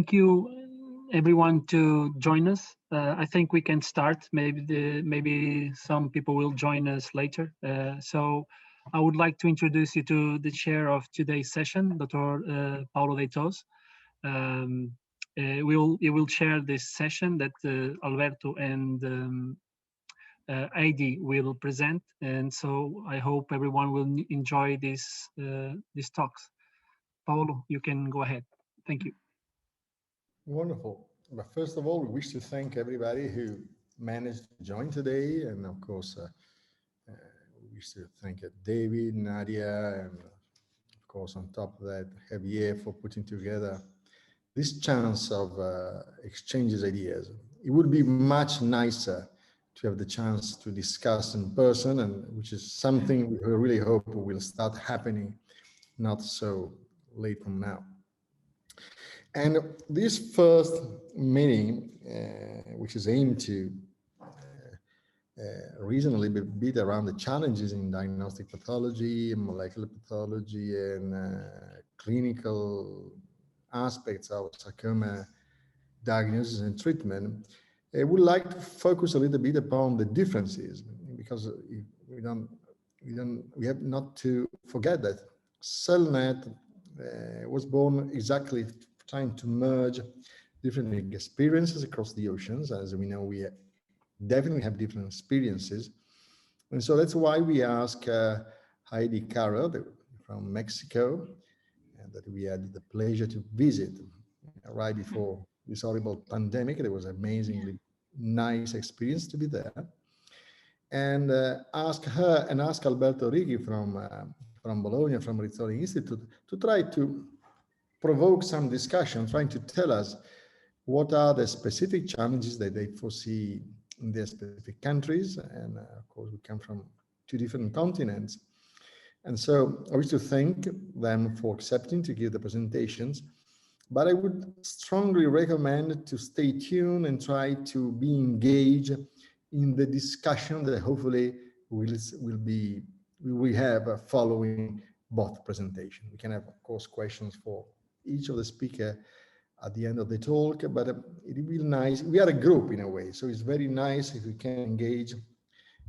thank you everyone to join us. I think we can start. Maybe some people will join us later. So I would like to introduce you to the chair of today's session, Dr. Paulo de Tos. He will chair this session that Alberto and Haydee will present, and so I hope everyone will enjoy these talks. Paulo, you can go ahead. Thank you. Wonderful. But first of all, we wish to thank everybody who managed to join today, and of course, we wish to thank David, Nadia, and of course, on top of that, Javier for putting together this chance of exchanges ideas. It would be much nicer to have the chance to discuss in person, and which is something we really hope will start happening not so late from now. And this first meeting, which is aimed to reason a little bit around the challenges in diagnostic pathology, molecular pathology, and clinical aspects of sarcoma diagnosis and treatment, I would like to focus a little bit upon the differences, because we have not to forget that SELNET was born exactly trying to merge different experiences across the oceans. As we know, we definitely have different experiences. And so that's why we ask Haydee Caro from Mexico, that we had the pleasure to visit right before this horrible pandemic. It was an amazingly nice experience to be there. And ask her and ask Alberto Righi from Bologna, from Rizzoli Institute, to try to provoke some discussion, trying to tell us what are the specific challenges that they foresee in their specific countries. And of course, we come from two different continents. And so I wish to thank them for accepting to give the presentations, but I would strongly recommend to stay tuned and try to be engaged in the discussion that hopefully we have following both presentations. We can have, of course, questions for each of the speakers at the end of the talk, but it would be nice. We are a group in a way, so it's very nice if we can engage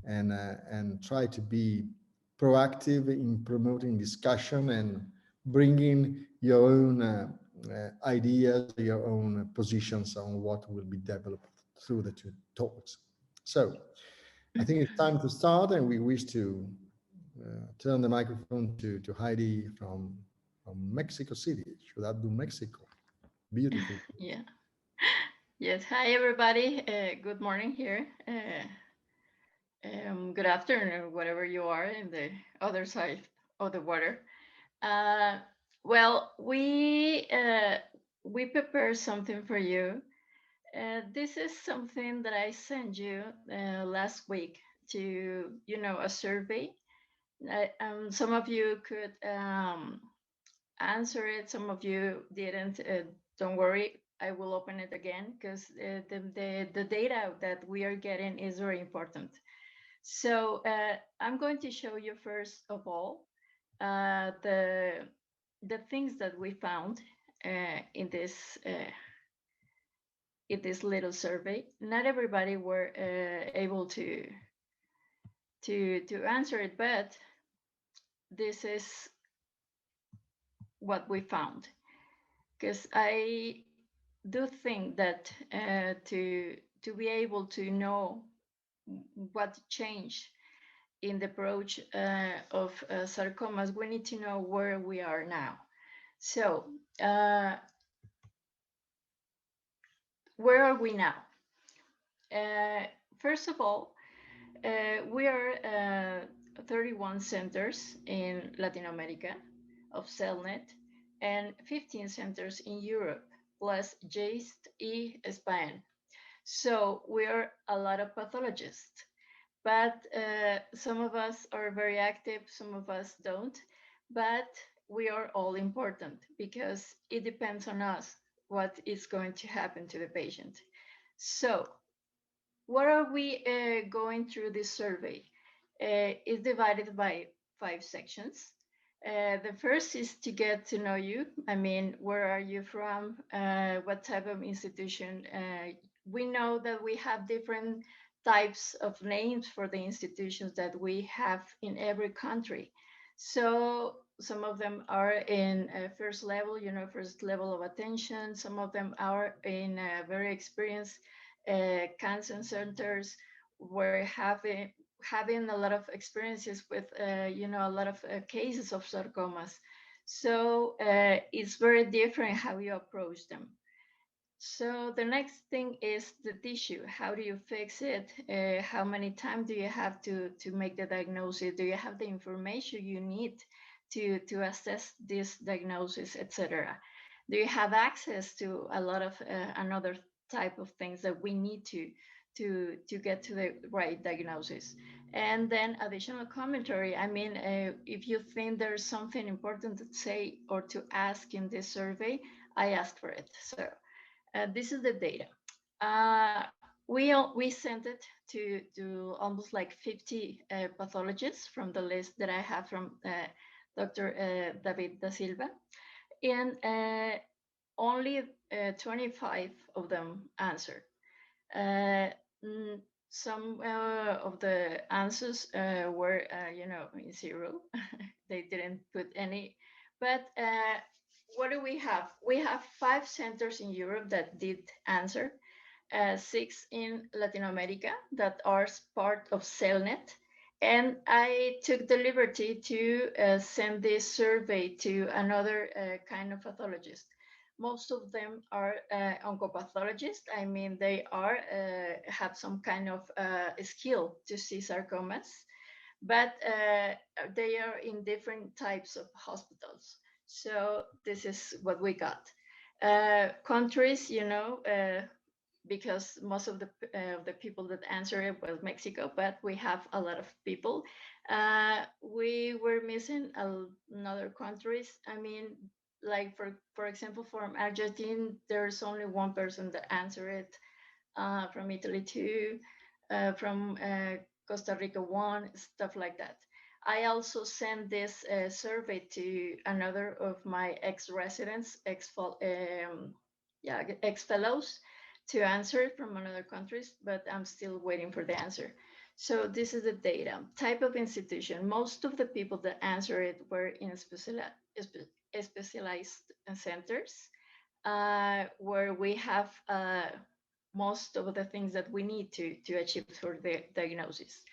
and try to be proactive in promoting discussion and bringing your own ideas, your own positions on what will be developed through the two talks. So I think it's time to start, and we wish to turn the microphone to Haydee from Mexico City. Should I do Mexico? Beautiful. Yeah. Yes. Hi, everybody. Good morning here. Good afternoon, whatever you are in the other side of the water. Well, we prepared something for you. This is something that I sent you last week to, a survey. Some of you could answer it. Some of you didn't. Don't worry. I will open it again because the data that we are getting is very important. So I'm going to show you first of all the things that we found in this little survey. Not everybody were able to answer it, but this is what we found. Because I do think that to be able to know what changed in the approach of sarcomas, we need to know where we are now. So where are we now? First of all, we are 31 centers in Latin America of SELNET and 15 centers in Europe, plus JAST y Spain. So we are a lot of pathologists, but some of us are very active, some of us don't, but we are all important because it depends on us what is going to happen to the patient. So what are we going through this survey? It's divided by 5 sections. The first is to get to know you. I mean, where are you from? What type of institution? We know that we have different types of names for the institutions that we have in every country. So some of them are in first level, first level of attention. Some of them are in very experienced cancer centers where having a lot of experiences with, a lot of cases of sarcomas. So it's very different how you approach them. So the next thing is the tissue. How do you fix it? How many times do you have to make the diagnosis? Do you have the information you need to assess this diagnosis, etc.? Do you have access to a lot of another type of things that we need to get to the right diagnosis? And then additional commentary. I mean, if you think there's something important to say or to ask in this survey, I ask for it. So this is the data. We sent it to almost like 50 pathologists from the list that I have from Dr. David da Silva, and only 25 of them answered. Some of the answers were, in zero. They didn't put any, but what do we have? We have 5 centers in Europe that did answer, 6 in Latin America that are part of SELNET. And I took the liberty to send this survey to another kind of pathologist. Most of them are oncopathologists. I mean, they are have some kind of skill to see sarcomas, but they are in different types of hospitals. So this is what we got. Countries, because most of the people that answer it was Mexico, but we have a lot of people. We were missing another countries. I mean, like for example, from Argentina, there's only one person that answered it. From Italy too, from Costa Rica one, stuff like that. I also sent this survey to another of my ex-residents, ex-fellows, to answer from another countries, but I'm still waiting for the answer. So this is the data. Type of institution. Most of the people that answered it were in specialized centers, where we have most of the things that we need to achieve for the diagnosis.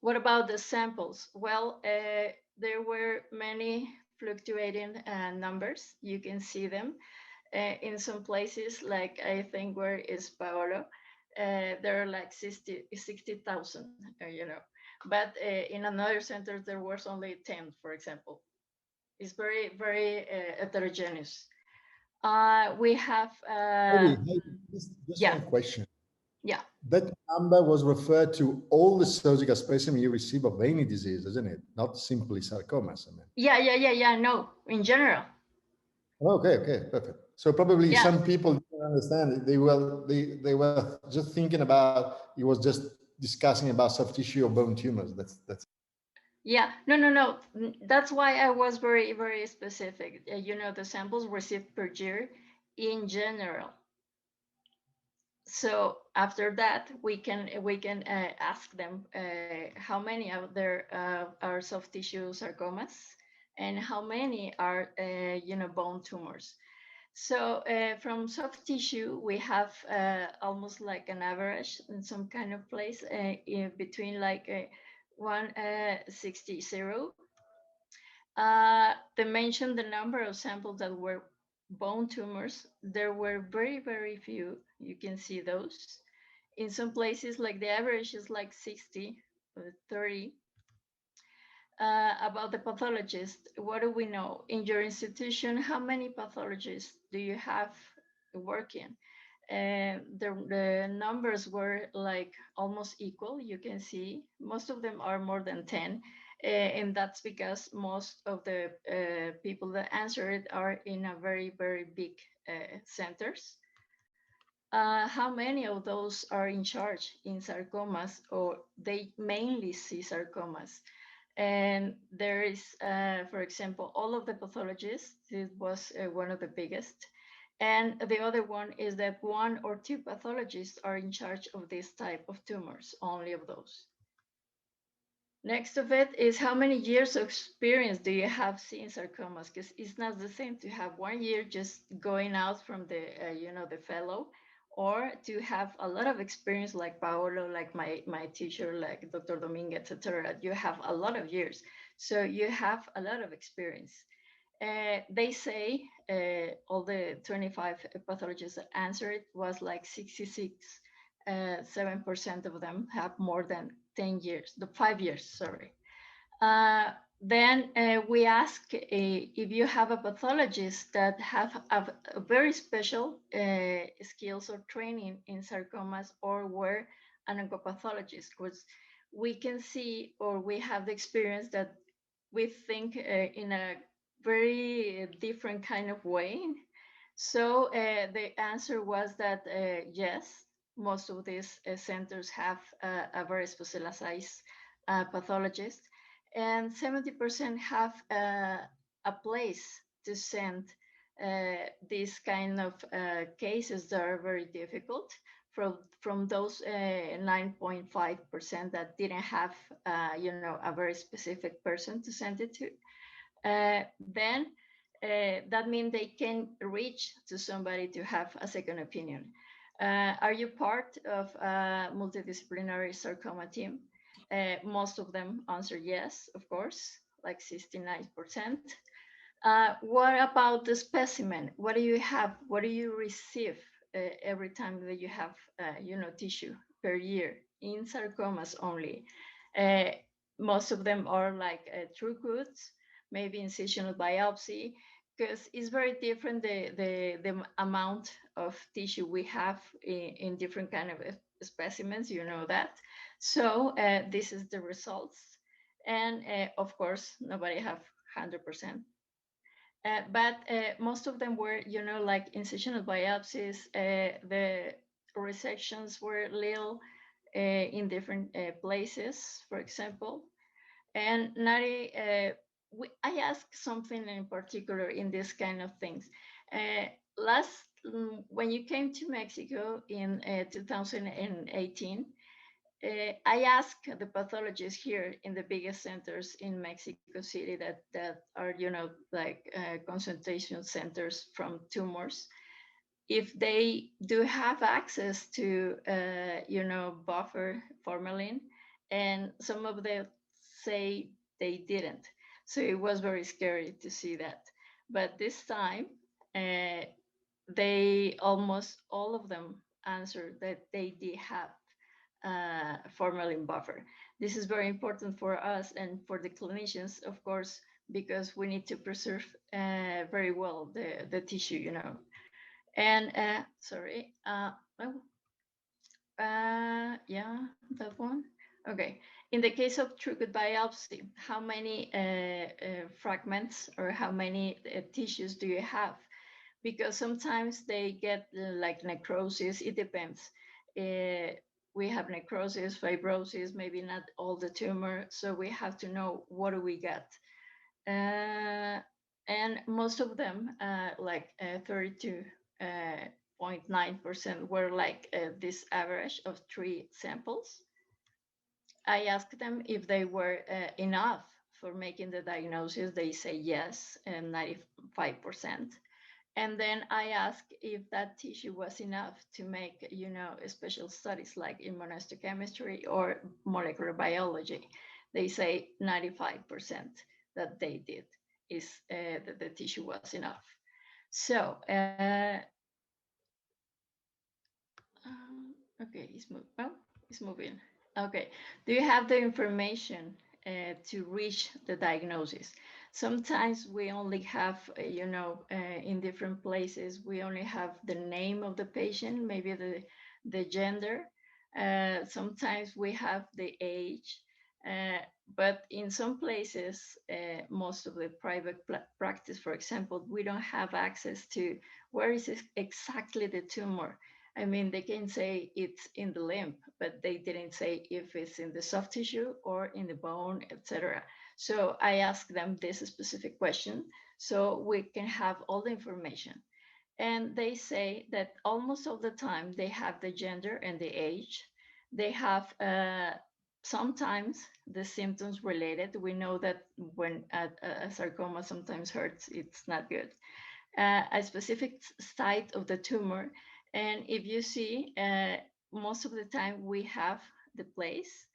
What about the samples? Well, there were many fluctuating numbers. You can see them in some places, like I think where is Paolo, there are like 60,000, but in another center there was only 10, for example. It's very, very heterogeneous. We have just yeah. one question. Yeah. That number was referred to all the surgical specimens you receive of any disease, isn't it? Not simply sarcomas. I mean. Yeah. No, in general. Okay, perfect. So probably Yeah. some people didn't understand it. They were just thinking about, it was just discussing about soft tissue or bone tumors. That's. Yeah, no. That's why I was very, very specific. The samples received per year in general. So after that, we can ask them how many of there are soft tissue sarcomas and how many are bone tumors. So from soft tissue, we have almost like an average in some kind of place in between like 160. They mentioned the number of samples that were bone tumors. There were very, very few. You can see those. In some places, like the average is like 60 or 30. About the pathologist, what do we know? In your institution, how many pathologists do you have working? The numbers were like almost equal. You can see most of them are more than 10. And that's because most of the people that answered are in a very, very big centers. How many of those are in charge in sarcomas, or they mainly see sarcomas? And there is, for example, all of the pathologists. This was one of the biggest. And the other one is that 1 or 2 pathologists are in charge of this type of tumors, only of those. Next of it is how many years of experience do you have seeing sarcomas? Because it's not the same to have 1 year just going out from the, the fellow, or to have a lot of experience like Paolo, like my teacher, like Dr. Dominguez, etc. You have a lot of years. So you have a lot of experience. They say all the 25 pathologists that answered was like 7% of them have more than 10 years, 5 years, sorry. Then we ask if you have a pathologist that have a very special skills or training in sarcomas, or were an oncopathologist, because we can see, or we have the experience that we think in a very different kind of way. So the answer was that yes, most of these centers have a very specialized pathologist, and 70% have a place to send these kind of cases that are very difficult, from those 9.5% that didn't have a very specific person to send it to. Then that means they can reach to somebody to have a second opinion. Are you part of a multidisciplinary sarcoma team? Most of them answer yes, of course, like 69%. What about the specimen? What do you have? What do you receive every time that you have, tissue per year in sarcomas only? Most of them are like true goods, maybe incisional biopsy, because it's very different the amount of tissue we have in different kind of specimens, you know that. So this is the results. And of course, nobody have 100%. But most of them were, like incisional biopsies. The resections were little in different places, for example. And Nari, I asked something in particular in this kind of things. When you came to Mexico in 2018, I asked the pathologists here in the biggest centers in Mexico City that are, like concentration centers from tumors, if they do have access to, buffer formalin, and some of them say they didn't. So it was very scary to see that. But this time, they almost all of them answered that they did have formalin buffer. This is very important for us and for the clinicians, of course, because we need to preserve very well the tissue, And sorry, yeah, that one. Okay. In the case of true good biopsy, how many fragments or how many tissues do you have? Because sometimes they get like necrosis. It depends. We have necrosis, fibrosis, maybe not all the tumor. So we have to know what do we get. And most of them, like 32.9%, were like this average of 3 samples. I asked them if they were enough for making the diagnosis. They say yes, and 95%. And then I asked if that tissue was enough to make, special studies like immunohistochemistry or molecular biology. They say 95% that they did, is that the tissue was enough. So, okay, it's moving. Okay, do you have the information to reach the diagnosis? Sometimes we only have, in different places, we only have the name of the patient, maybe the gender. Sometimes we have the age, but in some places, most of the private practice, for example, we don't have access to where is exactly the tumor. I mean, they can say it's in the lymph, but they didn't say if it's in the soft tissue or in the bone, etc. So I asked them this specific question so we can have all the information. And they say that almost all the time they have the gender and the age. They have sometimes the symptoms related. We know that when a sarcoma sometimes hurts, it's not good. A specific site of the tumor. And if you see, most of the time we have the place,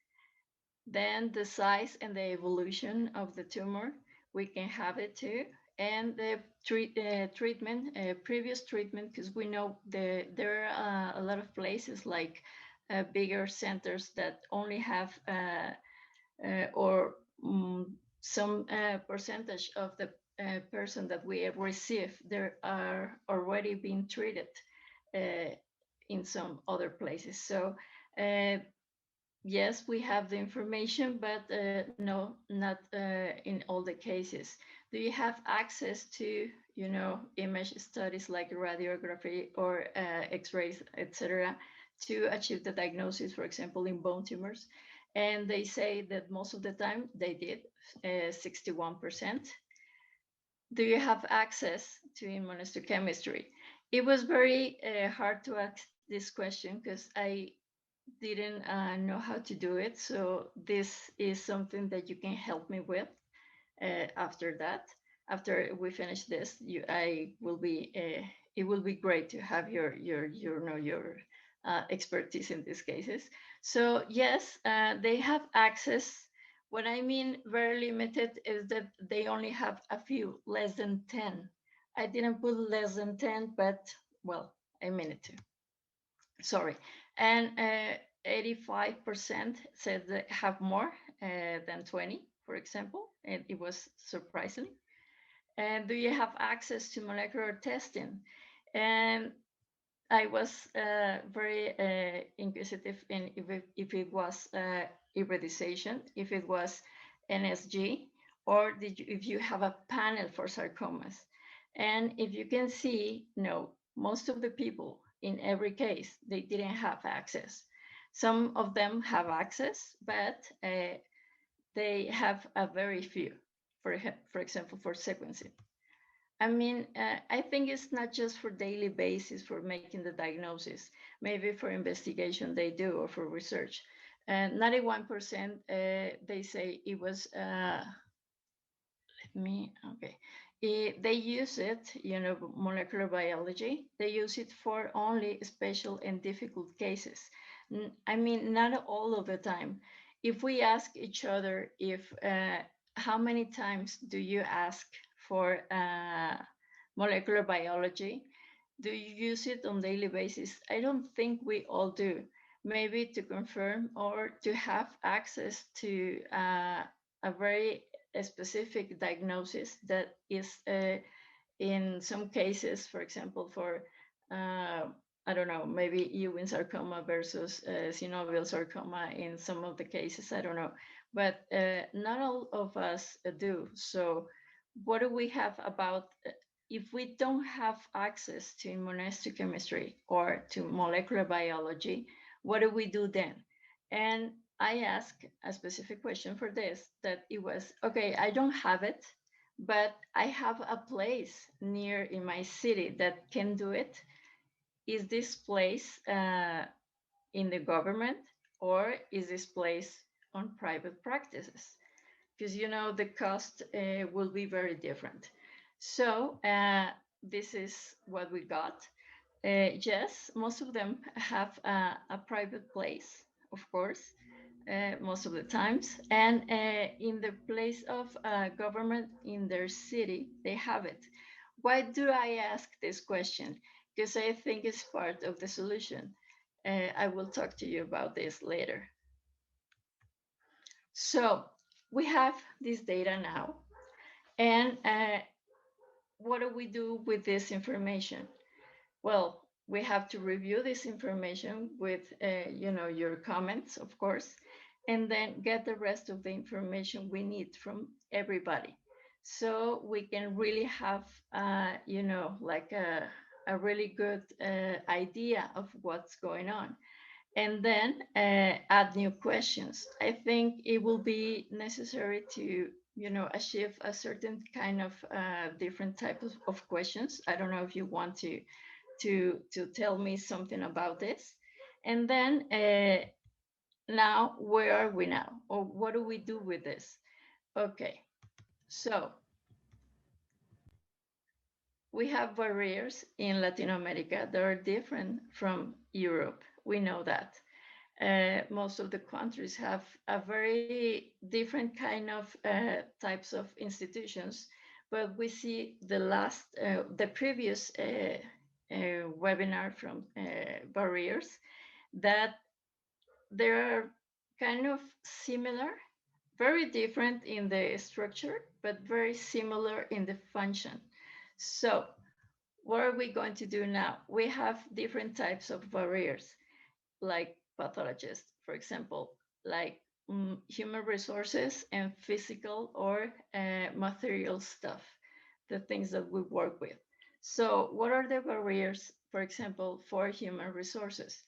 then the size and the evolution of the tumor, we can have it too. And the treatment, previous treatment, because we know there are a lot of places like bigger centers that only have some percentage of the person that we receive, there are already being treated in some other places. So yes, we have the information, but no, not in all the cases. Do you have access to, image studies like radiography or X-rays, etc., to achieve the diagnosis, for example, in bone tumors? And they say that most of the time they did, 61%. Do you have access to immunohistochemistry? It was very hard to ask this question because I didn't know how to do it. So this is something that you can help me with after that. After we finish this, it will be great to have your expertise in these cases. So yes, they have access. What I mean very limited is that they only have a few, less than 10. I didn't put less than 10, but well, I mean it too. Sorry. And 85% said they have more than 20, for example, and it was surprising. And do you have access to molecular testing? And I was very inquisitive in if it was hybridization, if it was NSG, or if you have a panel for sarcomas. And if you can see, no, most of the people in every case, they didn't have access. Some of them have access, but they have a very few, for example, for sequencing. I mean, I think it's not just for daily basis for making the diagnosis. Maybe for investigation they do, or for research. 91% they say it was. They use it, molecular biology. They use it for only special and difficult cases. I mean, not all of the time. If we ask each other, how many times do you ask for molecular biology? Do you use it on daily basis? I don't think we all do. Maybe to confirm or to have access to a very specific diagnosis that is in some cases, for example, for I don't know, maybe Ewing sarcoma versus synovial sarcoma in some of the cases, I don't know, but not all of us do. So what do we have about, if we don't have access to immunohistochemistry or to molecular biology, what do we do then? And I asked a specific question for this, that it was, okay, I don't have it, but I have a place near in my city that can do it. Is this place in the government, or is this place on private practices? Because, the cost will be very different. So this is what we got. Yes, most of them have a private place, of course, most of the times. And in the place of government in their city, they have it. Why do I ask this question? Because I think it's part of the solution. I will talk to you about this later. So we have this data now. And what do we do with this information? Well, we have to review this information with, your comments, of course, and then get the rest of the information we need from everybody. So we can really have, like a really good idea of what's going on. And then add new questions. I think it will be necessary to you know, achieve a certain kind of different types of questions. I don't know if you want to tell me something about this. And then now, where are we now? Or what do we do with this? Okay, so we have barriers in Latin America that are different from Europe. We know that. Most of the countries have a very different kind of types of institutions, but we see the previous webinar from barriers that they are kind of similar, very different in the structure, but very similar in the function. So what are we going to do now? We have different types of barriers, like pathologists, for example, like human resources and physical or material stuff, the things that we work with. So what are the barriers, for example, for human resources?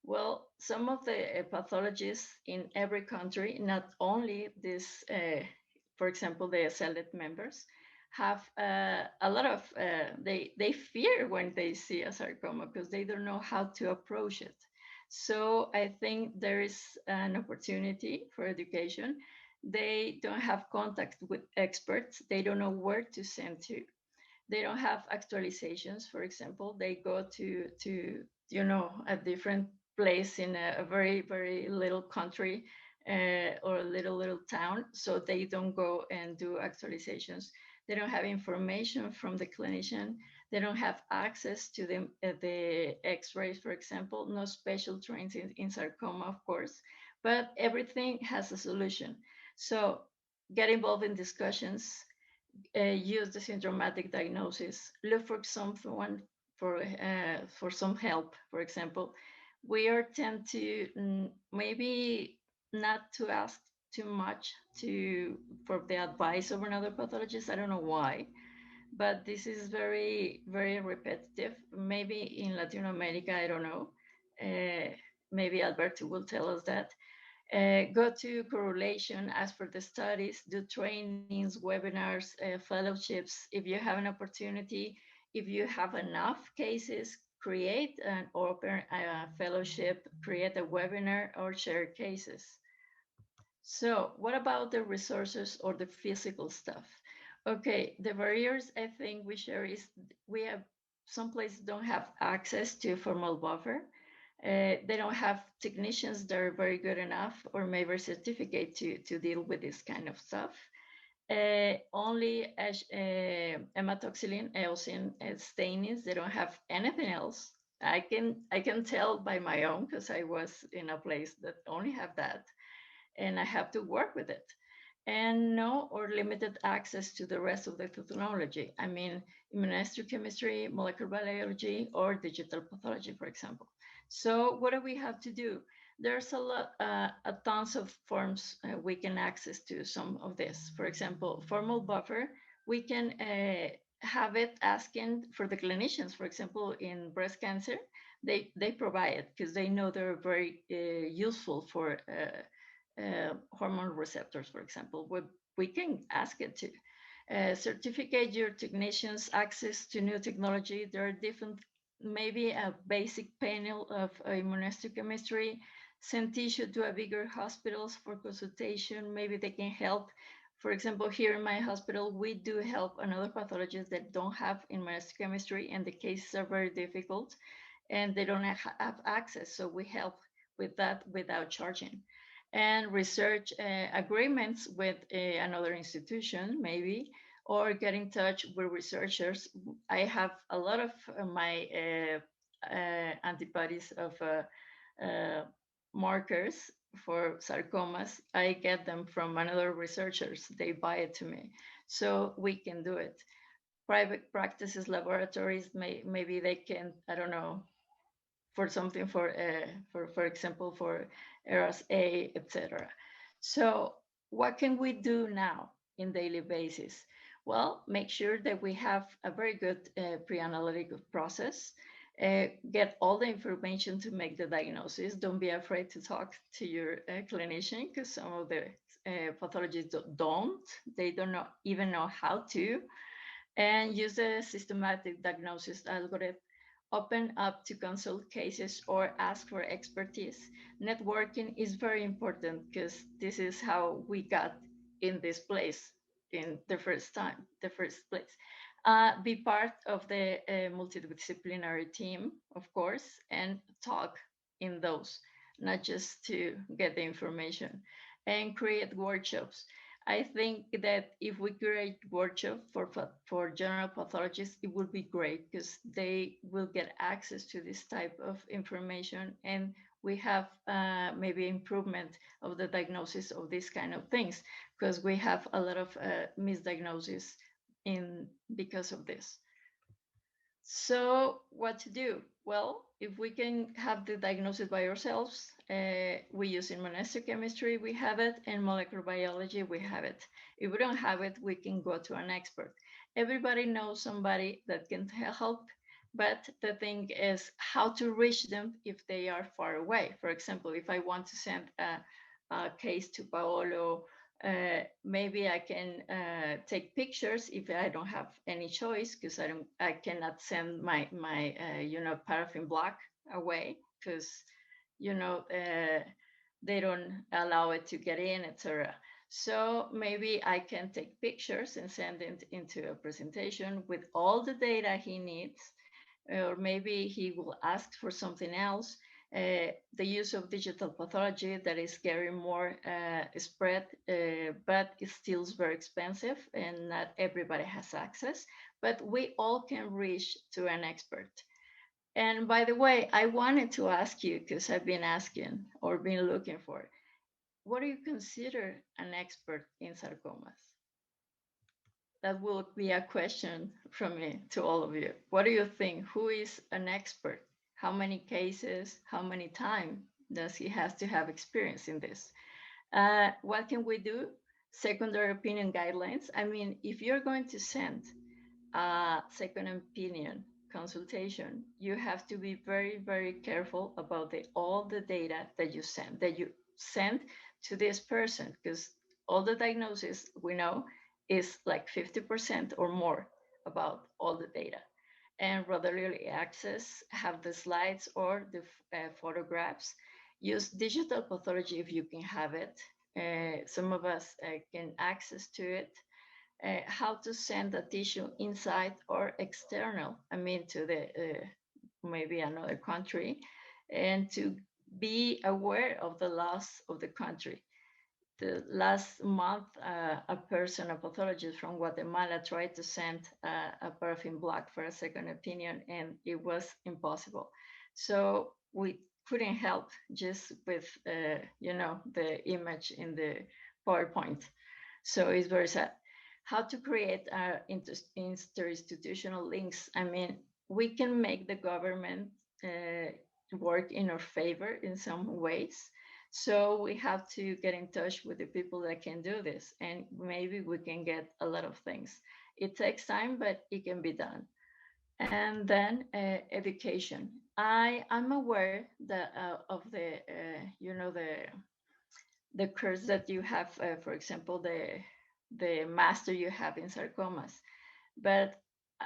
Well, some of the pathologists in every country, not only this, for example, the SELNET members, have a lot of, they fear when they see a sarcoma because they don't know how to approach it. So I think there is an opportunity for education. They don't have contact with experts. They don't know where to send to. They don't have actualizations. For example, they go to you know, a different place in a very, very little country or a little town. So they don't go and do actualizations. They don't have information from the clinician. They don't have access to the x-rays, for example, no special trains in sarcoma, of course, but everything has a solution. So get involved in discussions, use the syndromatic diagnosis, look for someone for some help, for example. We are tend to maybe not to ask too much for the advice of another pathologist. I don't know why, but this is very, very repetitive. Maybe in Latin America, I don't know. Maybe Alberto will tell us that. Go to correlation, ask for the studies, do trainings, webinars, fellowships. If you have an opportunity, if you have enough cases, create an open fellowship, create a webinar, or share cases. So what about the resources or the physical stuff? Okay, the barriers I think we share is we have some places don't have access to formal buffer. They don't have technicians that are very good enough or maybe certificate to deal with this kind of stuff. Only hematoxylin, eosin, stainings. They don't have anything else. I can tell by my own because I was in a place that only have that, and I have to work with it. And no or limited access to the rest of the technology. I mean, immunohistochemistry, molecular biology, or digital pathology, for example. So what do we have to do? There's a tons of forms we can access to some of this. For example, formal buffer, we can have it asking for the clinicians. For example, in breast cancer, they provide it because they know they're very useful for hormone receptors, for example. We can ask it to. Certificate your technicians access to new technology. There are different, maybe a basic panel of immunohistochemistry, send tissue to a bigger hospitals for consultation. Maybe they can help. For example, here in my hospital, we do help another pathologist that don't have immunohistochemistry, and the cases are very difficult and they don't have access. So we help with that without charging. And research agreements with another institution, maybe, or get in touch with researchers. I have a lot of my antibodies of markers for sarcomas. I get them from another researchers. They buy it to me. So we can do it. Private practices, laboratories, maybe they can, I don't know, for something for example, for ERAS-A, etc. So what can we do now in daily basis? Well, make sure that we have a very good pre-analytic process. Get all the information to make the diagnosis. Don't be afraid to talk to your clinician because some of the pathologists don't. They don't even know how to. And use a systematic diagnosis algorithm, open up to consult cases or ask for expertise. Networking is very important because this is how we got in this place in the first place. Be part of the multidisciplinary team, of course, and talk in those, not just to get the information, and create workshops. I think that if we create workshops for general pathologists, it would be great because they will get access to this type of information, and we have maybe improvement of the diagnosis of these kind of things, because we have a lot of misdiagnosis because of this. So what to do? Well, if we can have the diagnosis by ourselves, we use immunohistochemistry, we have it, and molecular biology, we have it. If we don't have it, we can go to an expert. Everybody knows somebody that can help, but the thing is how to reach them if they are far away. For example, if I want to send a case to Paolo, maybe I can take pictures if I don't have any choice, because I cannot send my paraffin block away, because they don't allow it to get in, etc. So maybe I can take pictures and send it into a presentation with all the data he needs, or maybe he will ask for something else. The use of digital pathology that is getting more spread, but it still is very expensive and not everybody has access, but we all can reach to an expert. And by the way, I wanted to ask you, because I've been asking or been looking for, what do you consider an expert in sarcomas? That will be a question from me to all of you. What do you think? Who is an expert? How many cases, how many time does he have to have experience in this? What can we do? Secondary opinion guidelines. I mean, if you're going to send a second opinion consultation, you have to be very, very careful about all the data that you send to this person, because all the diagnosis we know is like 50% or more about all the data. And readily access, have the slides or the photographs. Use digital pathology if you can have it. Some of us can access to it. How to send a tissue inside or external, I mean to the maybe another country, and to be aware of the loss of the country. The last month, a pathologist from Guatemala tried to send a paraffin block for a second opinion, and it was impossible. So we couldn't help just with, the image in the PowerPoint. So it's very sad. How to create interinstitutional links. I mean, we can make the government work in our favor in some ways. So we have to get in touch with the people that can do this, and maybe we can get a lot of things. It takes time, but it can be done. And then education. I'm aware that of the the course that you have, for example, the master you have in sarcomas. But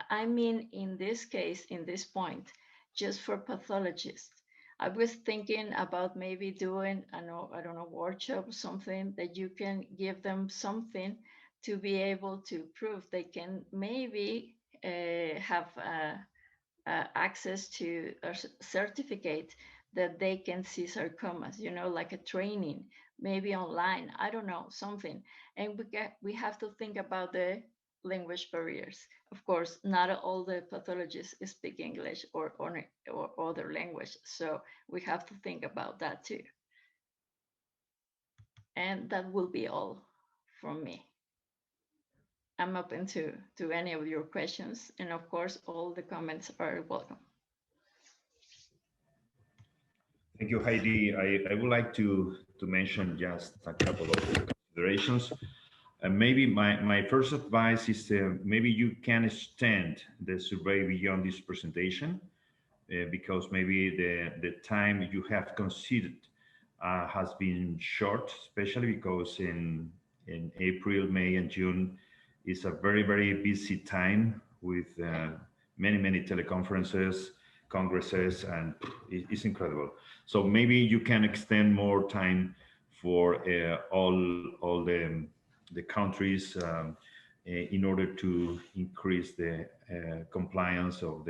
I mean, in this case, in this point, just for pathologists, I was thinking about maybe doing, I don't know, workshop or something that you can give them something to be able to prove they can maybe have access to a certificate that they can see sarcomas, like a training, maybe online, I don't know, something. And we have to think about the language barriers. Of course, not all the pathologists speak English or other language. So we have to think about that too. And that will be all from me. I'm open to any of your questions. And of course, all the comments are welcome. Thank you, Haydee. I would like to mention just a couple of considerations. Maybe my first advice is maybe you can extend the survey beyond this presentation because maybe the time you have considered has been short, especially because in April, May, and June is a very, very busy time with many teleconferences, congresses, and it's incredible. So maybe you can extend more time for all the countries in order to increase the compliance of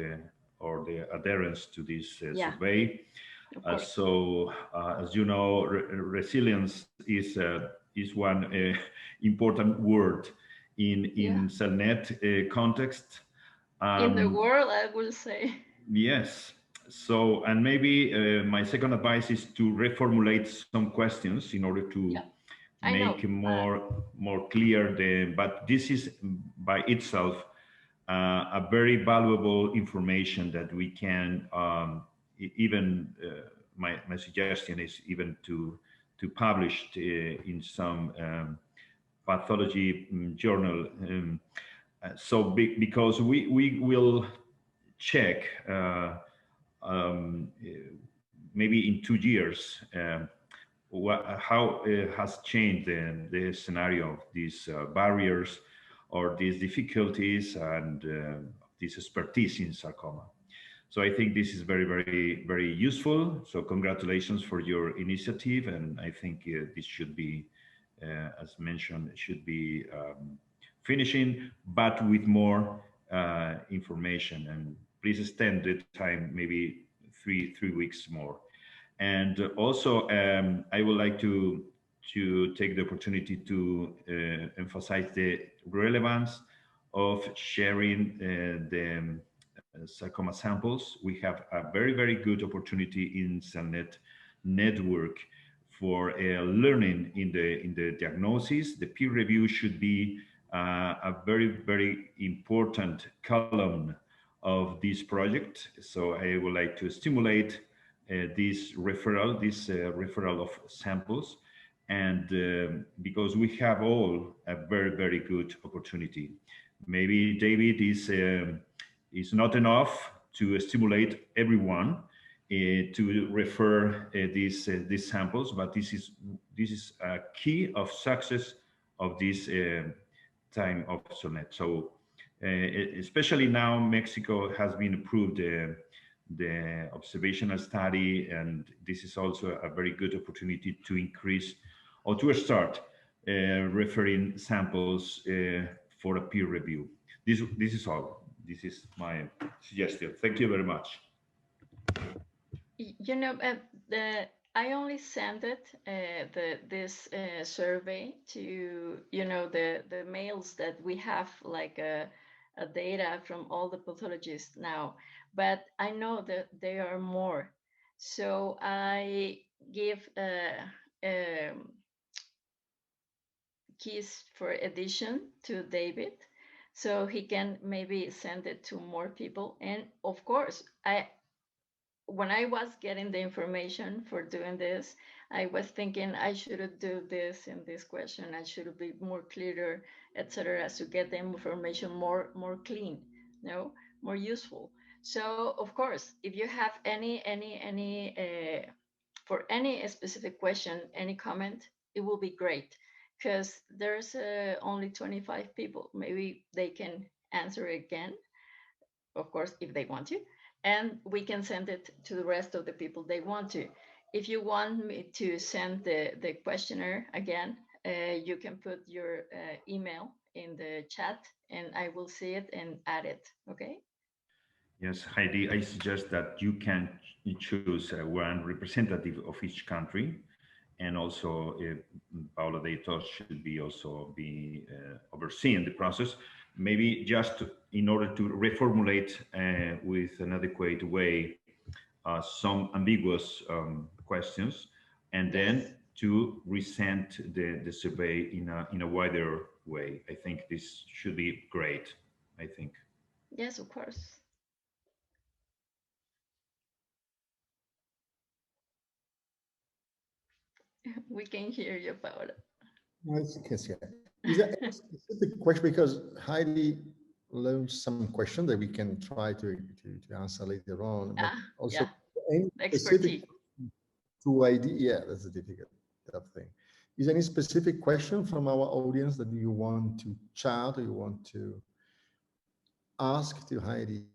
or the adherence to this survey. So, as you know, resilience is one important word in SELNET context. In the world, I will say. Yes. So, and maybe my second advice is to reformulate some questions in order to make more clear but this is by itself a very valuable information that we can even my suggestion is even to publish in some pathology journal. So because we will check maybe in 2 years how has changed the scenario of these barriers or these difficulties and this expertise in sarcoma. So I think this is very useful. So congratulations for your initiative, and I think this should be, as mentioned, should be finishing, but with more information. And please extend the time, maybe three weeks more. And also, I would like to take the opportunity to emphasize the relevance of sharing the sarcoma samples. We have a very good opportunity in SELNET network for learning in the diagnosis. The peer review should be a very important column of this project. So I would like to stimulate this referral of samples, and because we have all a very good opportunity. Maybe David is not enough to stimulate everyone to refer these samples, but this is a key of success of this time of SELNET. So especially now Mexico has been approved the observational study, and this is also a very good opportunity to increase or to start referring samples for a peer review. This is all. This is my suggestion. Thank you very much. You know, I only sent it this survey to the mails that we have, like a data from all the pathologists now, but I know that there are more. So I give keys for edition to David, so he can maybe send it to more people. And of course, when I was getting the information for doing this, I was thinking I should do this in this question. I should be more clearer, etc., to get the information more clean, more useful. So of course, if you have any for any specific question, any comment, it will be great, because there's only 25 people. Maybe they can answer again, of course, if they want to. And we can send it to the rest of the people they want to. If you want me to send the questionnaire again, you can put your email in the chat and I will see it and add it, okay? Yes, Haydee, I suggest that you can choose one representative of each country, and also Paula Deitos should be also be overseeing the process. Maybe just in order to reformulate with an adequate way some ambiguous questions, and then to resend the survey in a wider way. I think this should be great, I think. Yes, of course. We can hear you, Paula. Yes, yeah. Is there a specific question? Because Haydee launched some question that we can try to answer later on. But also, any specific to ID, yeah, that's a difficult thing. Is any specific question from our audience that you want to chat or you want to ask to Haydee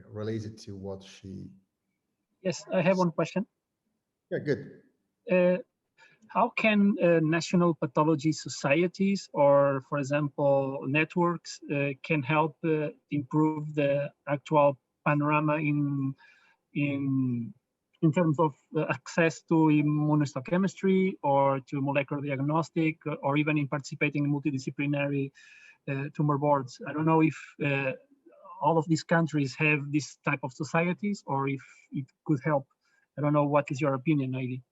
related to what she? Yes, I have one question. Yeah, good. How can national pathology societies or, for example, networks can help improve the actual panorama in terms of access to immunohistochemistry or to molecular diagnostic, or even in participating in multidisciplinary tumor boards? I don't know if all of these countries have this type of societies, or if it could help. I don't know. What is your opinion, Haydee?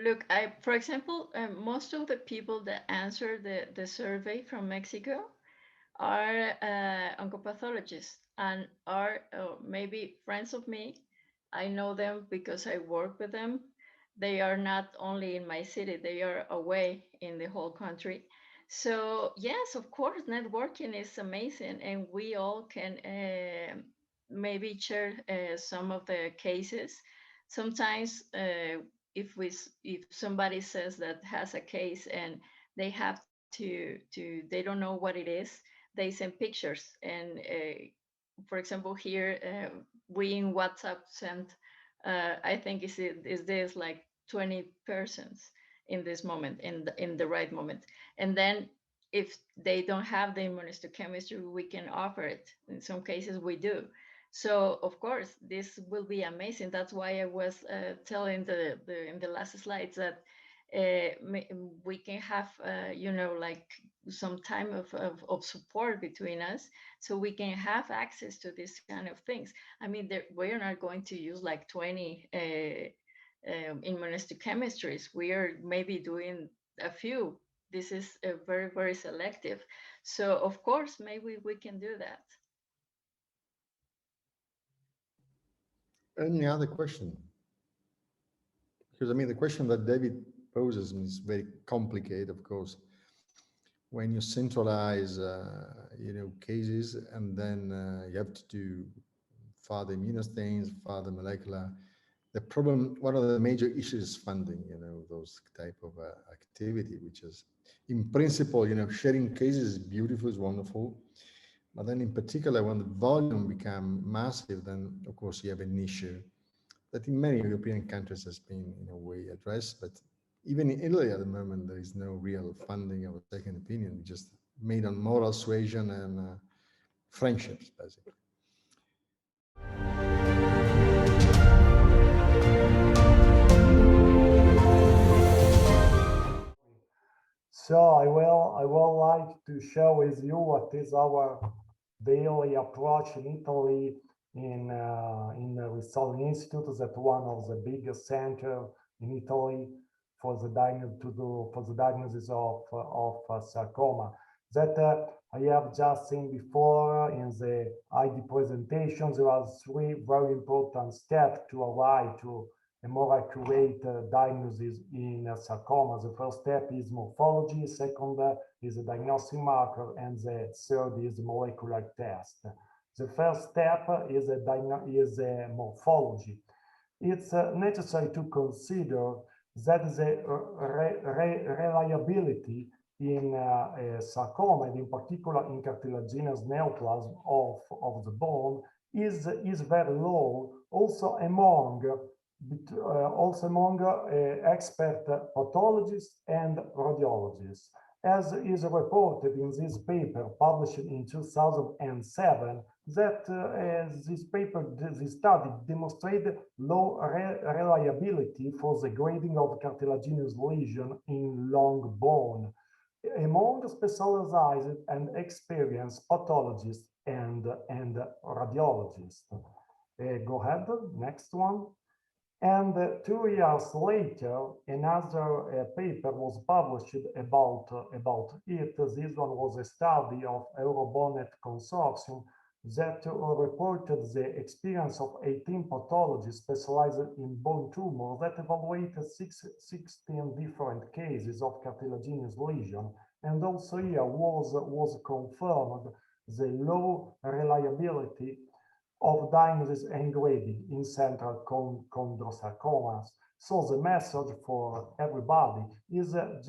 Look, for example, most of the people that answer the survey from Mexico are oncopathologists and are maybe friends of me. I know them because I work with them. They are not only in my city, they are away in the whole country. So yes, of course, networking is amazing, and we all can maybe share some of the cases. Sometimes if somebody says that has a case and they have to they don't know what it is, they send pictures. And for example, here we in WhatsApp sent I think is this like 20 persons in this moment, in the right moment. And then if they don't have the immunohistochemistry, we can offer it. In some cases we do. So of course this will be amazing. That's why I was telling in the last slides that we can have you know, like some time of support between us, so we can have access to this kind of things. I mean, we're not going to use like 20 immunohistochemistries. We are maybe doing a few. This is very, very selective. So of course, maybe we can do that. Any other question? Because I mean, the question that David poses is very complicated, of course. When you centralize, you know, cases, and then you have to do further immunostains, further molecular. The problem, one of the major issues is funding, you know, those type of activity, which is, in principle, you know, sharing cases is beautiful, is wonderful. But then in particular, when the volume become massive, then of course you have an issue that in many European countries has been in a way addressed, but even in Italy at the moment, there is no real funding of a second opinion, just made on moral suasion and friendships, basically. So I will like to share with you what is our daily approach in Italy in the Rizzoli Institute, that one of the biggest center in Italy for the diagnosis of sarcoma. That I have just seen before in the ID presentation. There are three very important steps to arrive to a more accurate diagnosis in sarcoma. The first step is morphology, second is a diagnostic marker, and the third is molecular test. The first step is a morphology. It's necessary to consider that the reliability in sarcoma, and in particular in cartilaginous neoplasm of the bone, is very low, also among expert pathologists and radiologists. As is reported in this paper published in 2007, that this study demonstrated low reliability for the grading of cartilaginous lesion in long bone among specialized and experienced pathologists and radiologists. Go ahead, next one. And 2 years later, another paper was published about it. This one was a study of Eurobonet Consortium that reported the experience of 18 pathologists specialized in bone tumor that evaluated 16 different cases of cartilaginous lesion. And also here was confirmed the low reliability of diagnosis and grading in central chondrosarcomas. So the message for everybody is that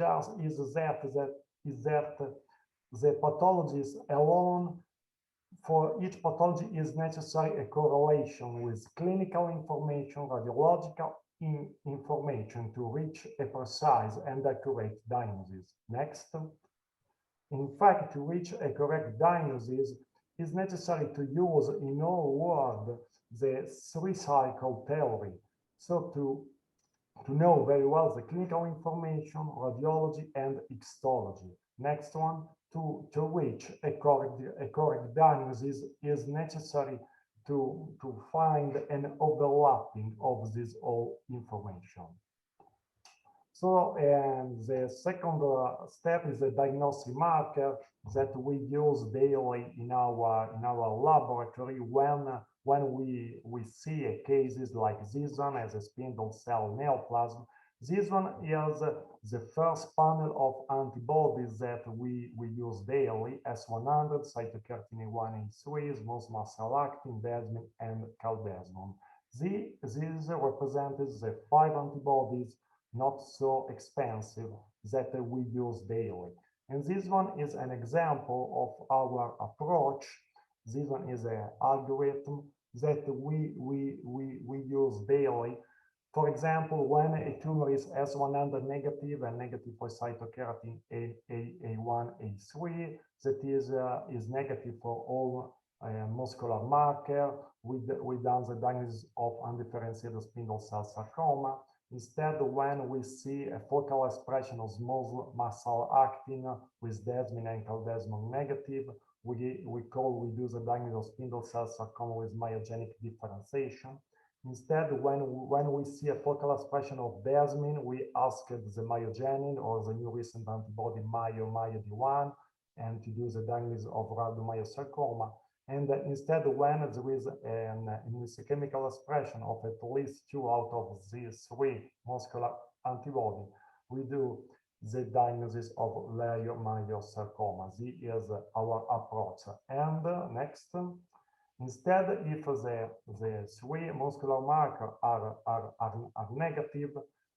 the pathologies alone, for each pathology is necessary a correlation with clinical information, radiological information to reach a precise and accurate diagnosis. Next. In fact, to reach a correct diagnosis, is necessary to use, in all words, the three-cycle theory. So to know very well the clinical information, radiology, and histology. Next one, to reach a correct diagnosis is necessary to find an overlapping of this all information. So, and the second step is a diagnostic marker that we use daily in our laboratory when we see cases like this one as a spindle cell neoplasm. This one is the first panel of antibodies that we use daily: S100, cytokeratin A1A3, smooth muscle actin, desmin, and caldesmon. These represent the 5 antibodies not so expensive that we use daily. And this one is an example of our approach. This one is an algorithm that we use daily. For example, when a tumor is S100 negative and negative for cytokeratin A1, A3, that is negative for all muscular marker, we done the diagnosis of undifferentiated spindle cell sarcoma. Instead, when we see a focal expression of smooth muscle actin with desmin and caldesmon negative, we do the diagnosis of spindle cell sarcoma with myogenic differentiation. Instead, when we see a focal expression of desmin, we ask the myogenin or the new recent antibody MyoD1 and to do the diagnosis of rhabdomyosarcoma. And instead, when there is an immunohistochemical expression of at least 2 out of these 3 muscular antibodies, we do the diagnosis of leiomyosarcoma. This is our approach. And next, instead, if the 3 muscular markers are negative,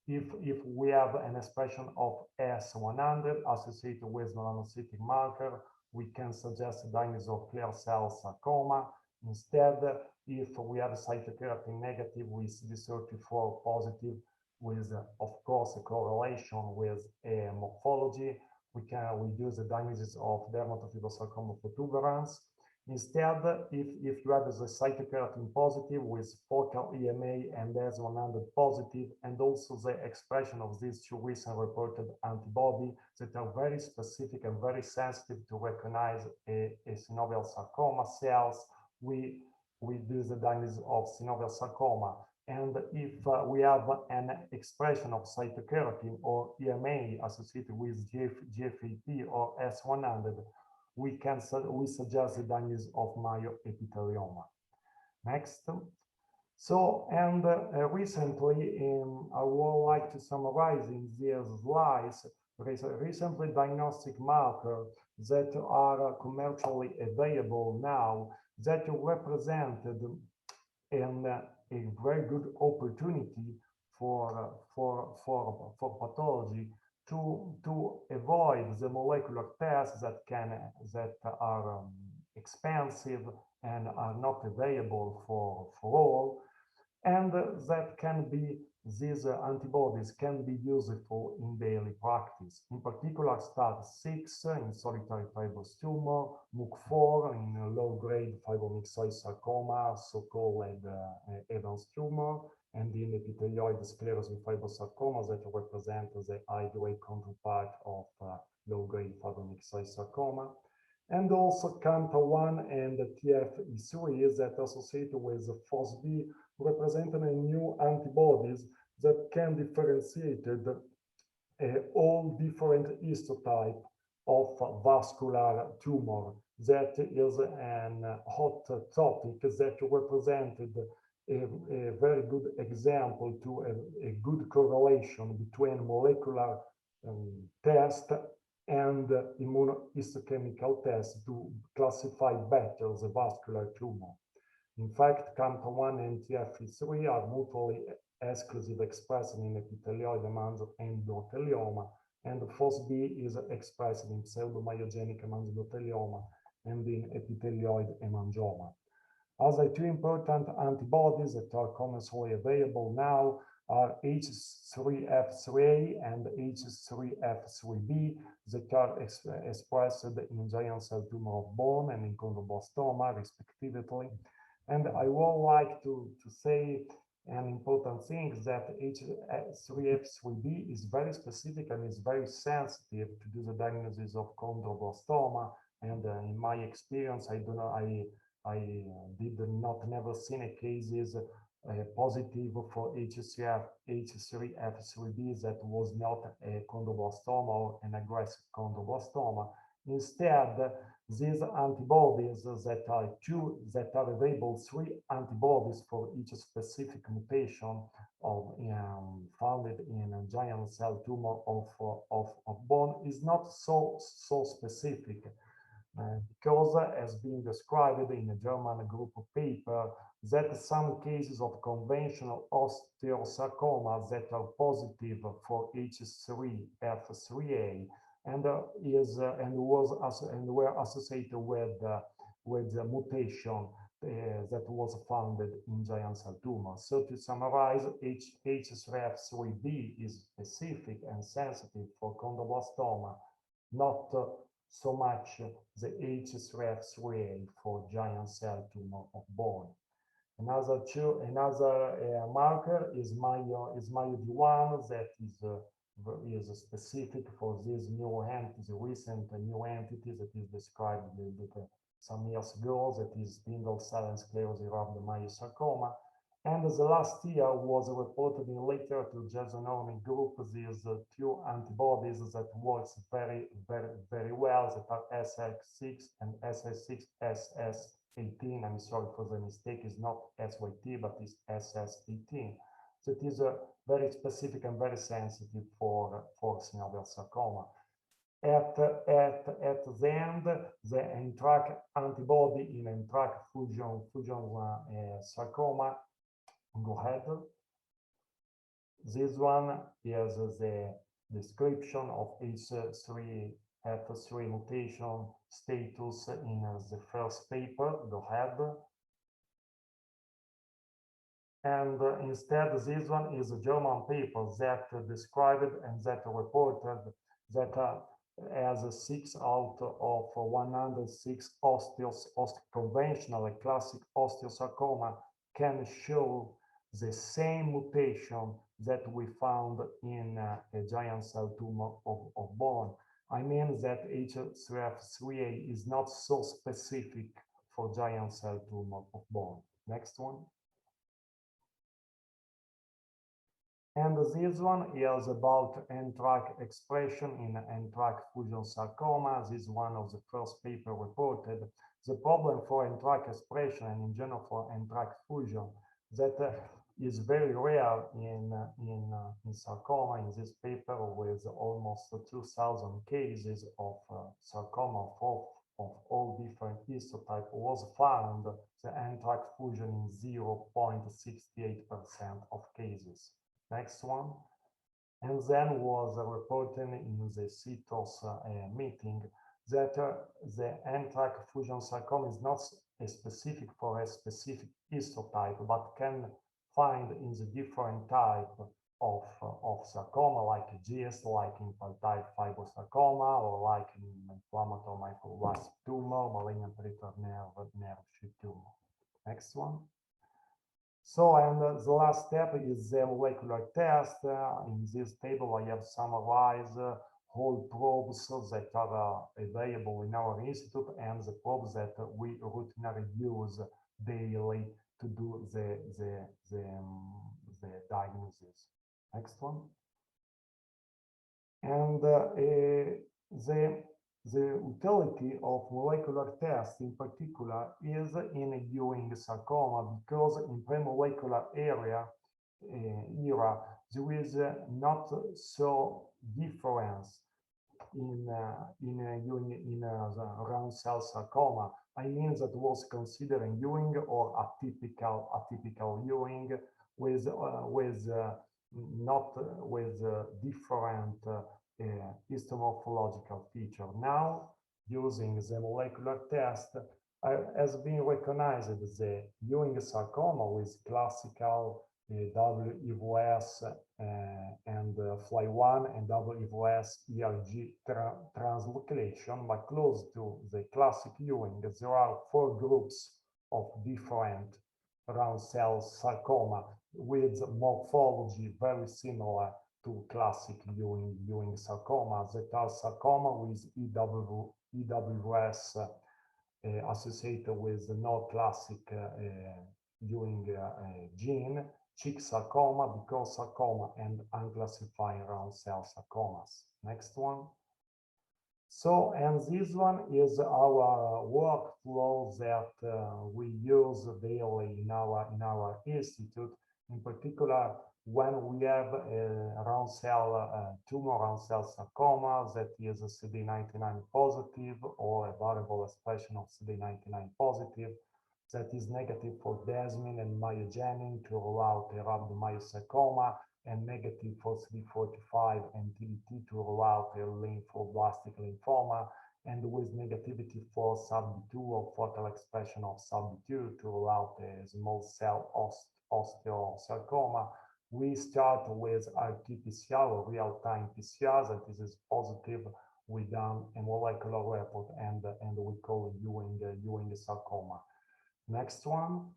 if we have an expression of S100 associated with melanocytic marker, we can suggest a diagnosis of clear cell sarcoma. Instead, if we have a cytokeratin negative with CD34 positive, with of course a correlation with morphology, we do the diagnosis of dermatofibrosarcoma protuberans. Instead, if you have the cytokeratin positive with focal EMA and S100 positive, and also the expression of these 2 recent reported antibodies that are very specific and very sensitive to recognize a synovial sarcoma cells, we do the diagnosis of synovial sarcoma. And if we have an expression of cytokeratin or EMA associated with GFAP or S100, we suggest the diagnosis of myoepithelioma. Next. So, and recently, I would like to summarize in these slides recently diagnostic markers that are commercially available now that represented a very good opportunity for pathology to avoid the molecular tests that are expensive and are not available for all, and that can be these antibodies can be useful in daily practice. In particular, STAT6 in solitary fibrous tumor, MUC4 in low-grade fibromyxoid sarcoma, so-called Evans tumor, and in epithelioid sclerosing fibrosarcoma that represent the high-grade counterpart of low-grade fibromyxoid sarcoma. And also CANTA1 and TFE3 that associated with FOSB representing new antibodies that can differentiate all different histotypes of vascular tumor. That is a hot topic that represented a very good example to a good correlation between molecular test and immunohistochemical test to classify better the vascular tumor. In fact, CANTA1 and TFE3 are mutually exclusive expressed in epithelioid endothelioma, and FOSB is expressed in pseudomyogenic hemangioma and in epithelioid hemangioma. Other two important antibodies that are commercially available now are H3F3A and H3F3B that are expressed in giant cell tumor of bone and in chondroblastoma, respectively. And I would like to say an important thing is that H3F3B is very specific and is very sensitive to do the diagnosis of chondroblastoma. And in my experience, I did not never seen a cases positive for H3F3B that was not a chondroblastoma or an aggressive chondroblastoma. Instead, these antibodies that are available, 3 antibodies for each specific mutation of found in a giant cell tumor of bone is not so specific. Because as being described in a German group paper, that some cases of conventional osteosarcoma that are positive for H3F3A and were associated with the mutation that was found in giant cell tumor. So to summarize, H3F3B is specific and sensitive for chondroblastoma, not so much the H3F3A for giant cell tumor of bone. Another marker is MyoD1 that is specific for this new entity, the recent new entity that is described some years ago, that is spindle cell and sclerosing rhabdomyosarcoma. And the last year was reported in literature, Jasonomic group, these 2 antibodies that works very well, that are SX6 and SS18. I'm sorry for the mistake, it's not SYT, but it's SS18. So it is very specific and very sensitive for synovial sarcoma. At the end, the NTRK antibody in NTRK fusion sarcoma. Go ahead. This one is the description of H3F3 mutation status in the first paper. Go ahead. And instead, this one is a German paper that described and that reported that as 6 out of 106 conventional classic osteosarcoma can show the same mutation that we found in a giant cell tumor of bone. I mean that H3F3A is not so specific for giant cell tumor of bone. Next one. And this one is about NTRK expression in NTRK fusion sarcoma. This is one of the first paper reported. The problem for NTRK expression and in general for NTRK fusion that is very rare in sarcoma. In this paper with almost 2,000 cases of sarcoma of all different histotypes was found the NTRK fusion in 0.68% of cases. Next one. And then was reported in the CITOS meeting that the NTRK fusion sarcoma is not specific for a specific histotype, but can find in the different type of sarcoma, like GIST, like infantile fibrosarcoma, or like inflammatory microvascular tumor, malignant peripheral nerve sheath tumor. Next one. So, and the last step is the molecular test. In this table, I have summarized whole probes that are available in our institute and the probes that we routinely use daily to do the diagnosis. Next one. And the utility of molecular tests in particular is in Ewing sarcoma, because in pre-molecular era, there is not so difference in the round cell sarcoma. I mean that was considering Ewing or atypical Ewing, not with different histomorphological feature. Now, using the molecular test, has been recognized the Ewing sarcoma with classical WEVOS and FLY1 and WEVOS ERG translocation, but close to the classic Ewing, there are 4 groups of different round cell sarcoma with morphology very similar to classic Ewing sarcoma, that are sarcoma with EWS associated with the non-classic Ewing gene, cheek sarcoma, because sarcoma, and unclassified round cell sarcomas. Next one. So, and this one is our workflow that we use daily in our institute. In particular, when we have a round cell tumor, round cell sarcoma that is a CD99 positive or a variable expression of CD99 positive that is negative for desmin and myogenic to rule out a rhabdomyosarcoma, and negative for CD45 and TDT to rule out a lymphoblastic lymphoma, and with negativity for SAB2 or focal expression of SAB2 to rule out a small cell osteosarcoma. We start with RT-PCR or real-time PCR that is positive. We done a molecular report and we call it Ewing sarcoma. Next one.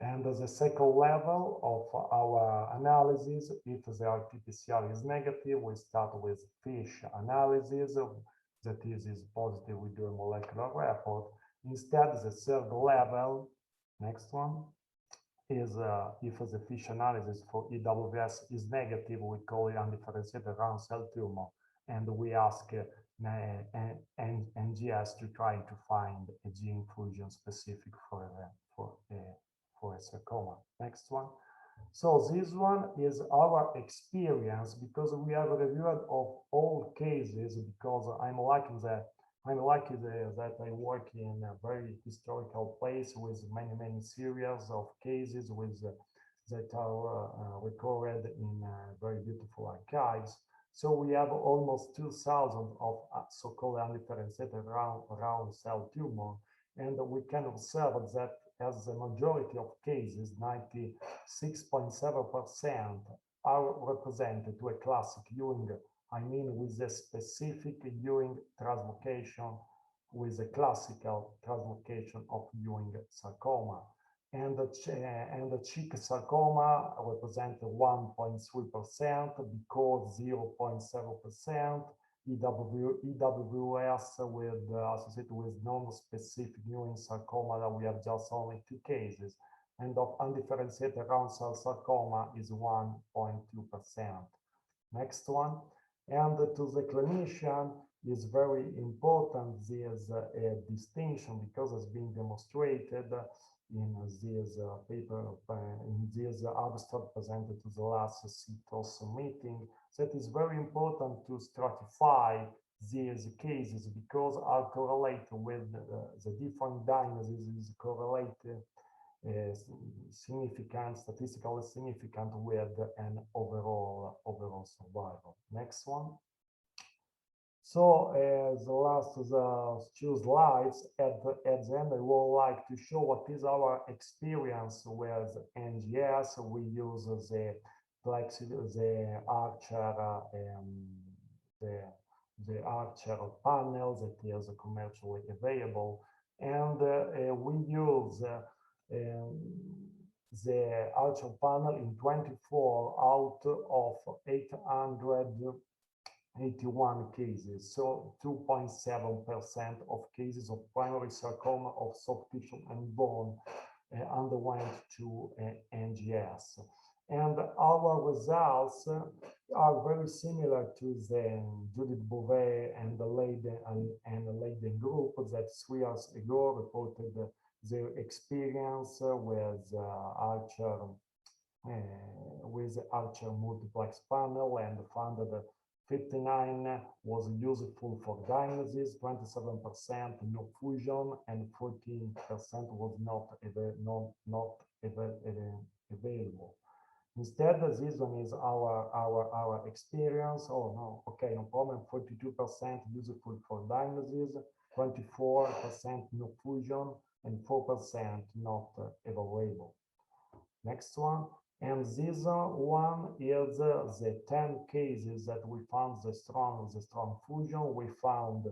And the second level of our analysis, if the RT-PCR is negative, we start with FISH analysis. That is positive, we do a molecular report. Instead, the third level, next one, is if the FISH analysis for EWS is negative, we call it undifferentiated round cell tumor, and we ask NGS to try to find a gene fusion specific for a sarcoma. Next one. So this one is our experience, because we have reviewed of all cases, because I'm lucky that I work in a very historical place with many series of cases that are recorded in very beautiful archives. So we have almost 2,000 of so-called undifferentiated round cell tumor, and we can observe that as the majority of cases, 96.7% are represented to a classic Ewing, I mean with a specific Ewing translocation, with a classical translocation of Ewing sarcoma. And the cheek sarcoma represent 1.3%, because 0.7%, EWS with associated with non-specific Ewing sarcoma, that we have just only 2 cases, and of undifferentiated round cell sarcoma is 1.2%. Next one. And to the clinician is very important this distinction, because it's been demonstrated in this paper, in this abstract presented to the last CTOS meeting, that is very important to stratify these cases, because are correlated with the different diagnoses, correlated statistically significant with an overall survival. Next one. So the last two slides, at the end, I would like to show what is our experience with NGS. We use the Archer panel that is commercially available, and we use the Archer panel in 24 out of 881 cases, so 2.7% of cases of primary sarcoma of soft tissue and bone underwent to NGS. And our results are very similar to the Judith Bouvet and the Leiden group that 3 years ago reported their experience with Archer multiplex panel, and found that 59 was useful for diagnosis, 27% no fusion, and 14% was not available. Instead, this one is our experience. Oh no, okay, no problem. 42% useful for diagnosis, 24% no fusion, and 4% not evaluable. Next one. And this one is the 10 cases that we found the strong fusion. We found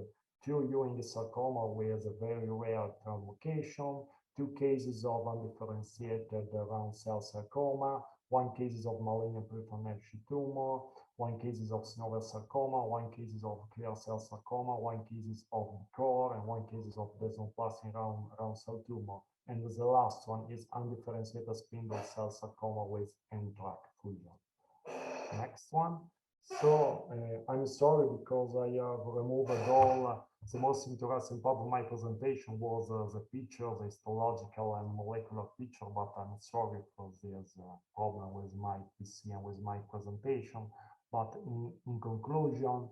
2 Ewing sarcoma with a very rare translocation, 2 cases of undifferentiated round cell sarcoma, 1 case of malignant peripheral nerve sheath tumor, 1 case of synovial sarcoma, 1 case of clear cell sarcoma, 1 case of core, and 1 case of desmoplastic round cell tumor. And the last one is undifferentiated spindle cell sarcoma with end-track fusion. Next one. So I'm sorry because I have removed all. The most interesting part of my presentation was the picture, the histological and molecular picture, but I'm sorry because there's a problem with my PC and with my presentation. But in conclusion,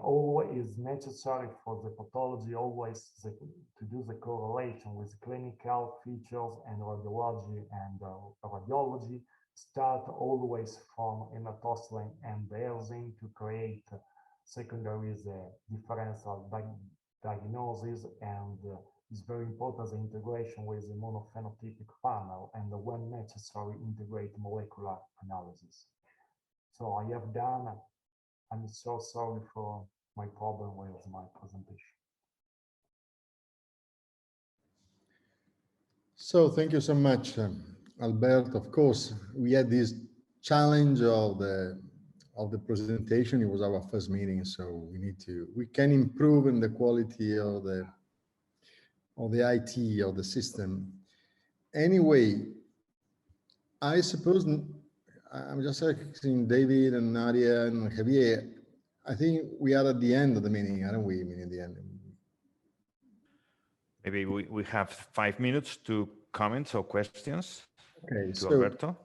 always is necessary for the pathology always to do the correlation with clinical features and radiology start always from hematocylin and Berzin to create secondary differential diagnosis, and it's very important the integration with the monophenotypic panel, and when necessary integrate molecular analysis. So I have done. I'm so sorry for my problem with my presentation. So thank you so much, Alberto. Of course, we had this challenge of the presentation. It was our first meeting, so we can improve in the quality of the IT of the system. Anyway, I suppose I'm just asking David and Nadia and Javier. I think we are at the end of the meeting, aren't we? I mean, at the end. Maybe we have 5 minutes to comments or questions. Okay, to Alberto.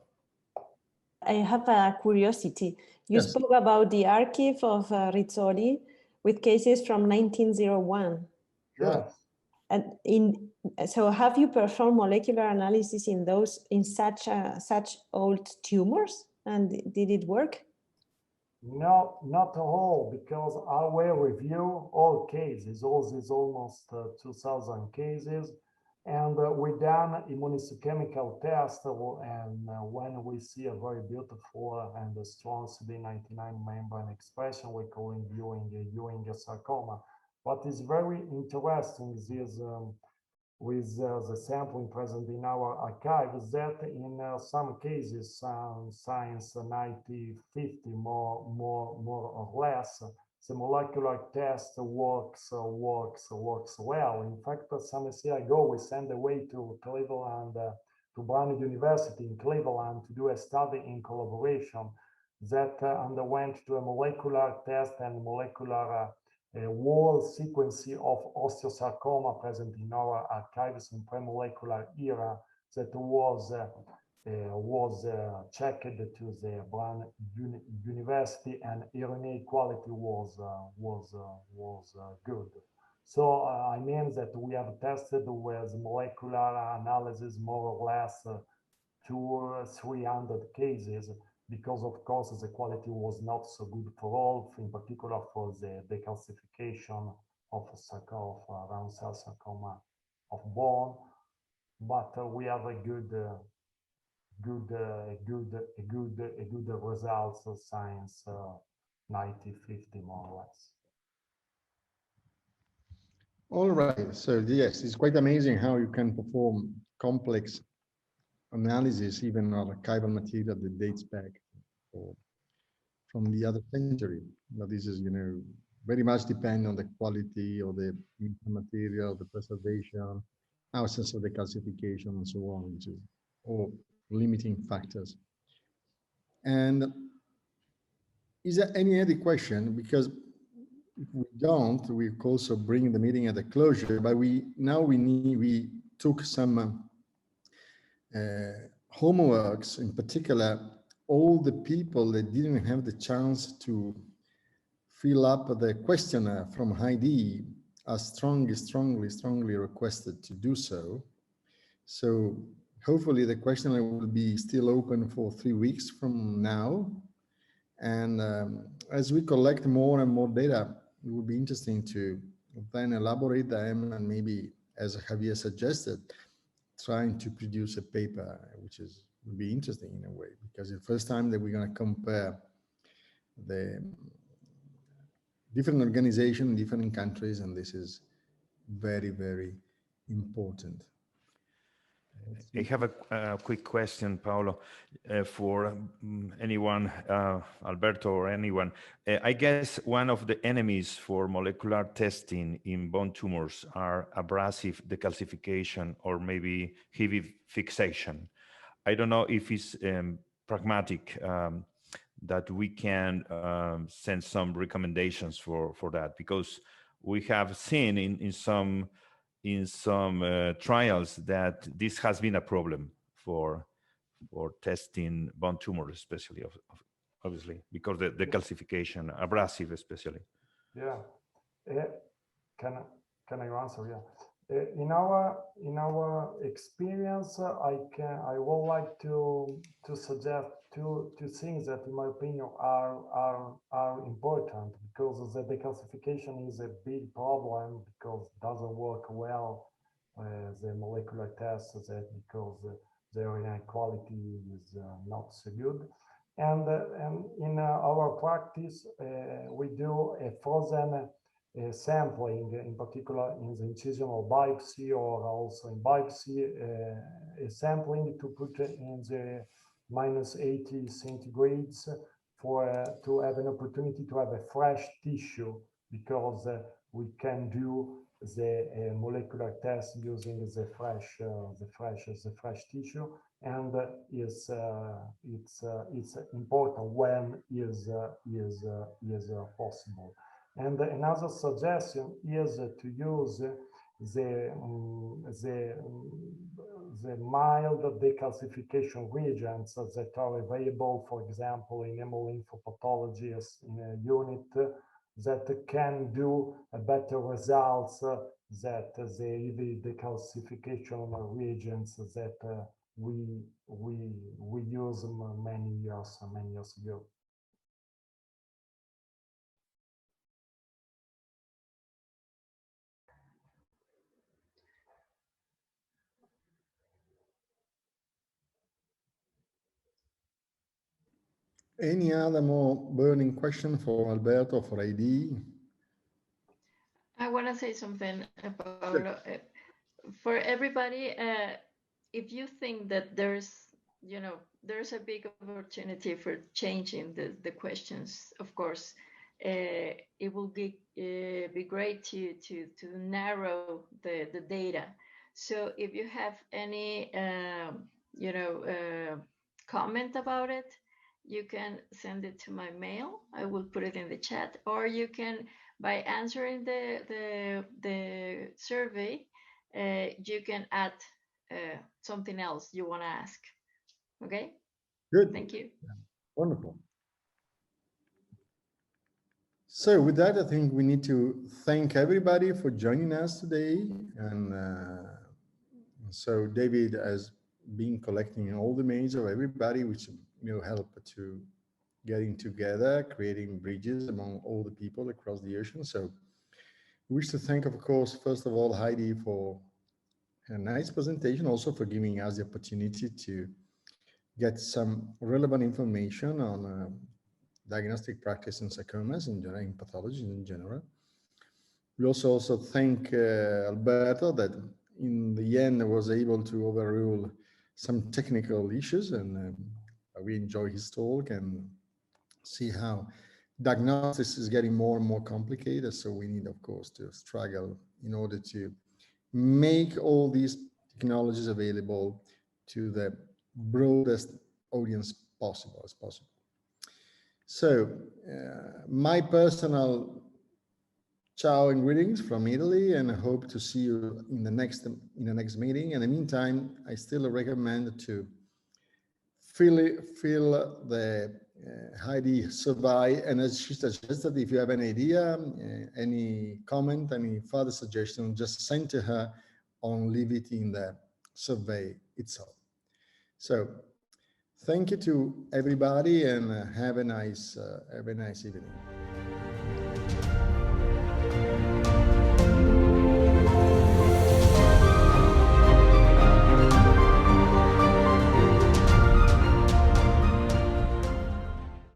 I have a curiosity. You Yes. spoke about the archive of Rizzoli with cases from 1901. Yes. And so have you performed molecular analysis in such old tumors, and did it work? No, not at all, because I will review all cases, all these almost 2,000 cases, and we done immunohistochemical test, and when we see a very beautiful and a strong CD99 membrane expression, we call it Ewing sarcoma. What is very interesting is with the sampling present in our archive is that in some cases, science 90-50 more or less, the molecular test works well. In fact, some years ago, we sent away to Cleveland, to Brown University in Cleveland to do a study in collaboration that underwent to a molecular test and molecular whole sequence of osteosarcoma present in our archives in pre-molecular era that was checked to the Brown University, and RNA quality was good. So I mean that we have tested with molecular analysis more or less 200 or 300 cases, because of course the quality was not so good for all, in particular for the decalcification of round cell sarcoma of bone. But we have a good results of science 90-50 more or less. All right. So yes, it's quite amazing how you can perform complex analysis even on archival material that dates back from the other century. Now this is, very much depend on the quality of the material, the preservation, absence of the calcification, and so on, which is all limiting factors. And is there any other question? Because if we don't, we also bring the meeting at a closure. But we took some homeworks, in particular, all the people that didn't have the chance to fill up the questionnaire from Haydee are strongly requested to do so. So hopefully the questionnaire will be still open for 3 weeks from now. And as we collect more and more data, it would be interesting to then elaborate them and maybe, as Javier suggested, trying to produce a paper, which would be interesting in a way, because it's the first time that we're going to compare the different organizations in different countries, and this is very, very important. I have a quick question, Paolo, for anyone, Alberto or anyone. I guess one of the enemies for molecular testing in bone tumors are abrasive decalcification or maybe heavy fixation. I don't know if it's pragmatic that we can send some recommendations for that, because we have seen in some trials that this has been a problem for testing bone tumors, especially obviously because the calcification, abrasive especially. Yeah, can I answer? Yeah, in our experience, I would like to suggest two things that, in my opinion, are important, because the decalcification is a big problem because it doesn't work well. The molecular tests that because the RNA quality is not so good, and in our practice we do a frozen sampling, in particular in the incisional biopsy or also in biopsy, a sampling to put in the -80 centigrades to have an opportunity to have a fresh tissue, because we can do the molecular test using the fresh tissue, and it's important when is possible. And another suggestion is to use the mild decalcification reagents that are available, for example, in hemolymphopathologists in a unit, that can do better results that the decalcification reagents that we use many years ago. Any other more burning question for Alberto, for Haydee? I want to say something about for everybody. If you think that there's a big opportunity for changing the questions, of course, it will be great to narrow the data. So if you have any comment about it, you can send it to my mail. I will put it in the chat, or you can, by answering the survey, you can add something else you want to ask. Okay? Good. Thank you. Wonderful. So with that, I think we need to thank everybody for joining us today. And so David has been collecting all the mails of everybody, which help to getting together, creating bridges among all the people across the ocean. So we wish to thank, of course, first of all, Haydee for a nice presentation, also for giving us the opportunity to get some relevant information on diagnostic practice in sarcomas in general, in pathology in general. We also thank Alberto that in the end was able to overrule some technical issues, and we enjoy his talk and see how diagnostics is getting more and more complicated. So we need, of course, to struggle in order to make all these technologies available to the broadest audience possible as possible. So my personal ciao and greetings from Italy, and I hope to see you in the next meeting. In the meantime, I still recommend to fill the Haydee survey, and as she suggested, if you have any idea, any comment, any further suggestion, just send to her or leave it in the survey itself. So thank you to everybody, and have a nice evening.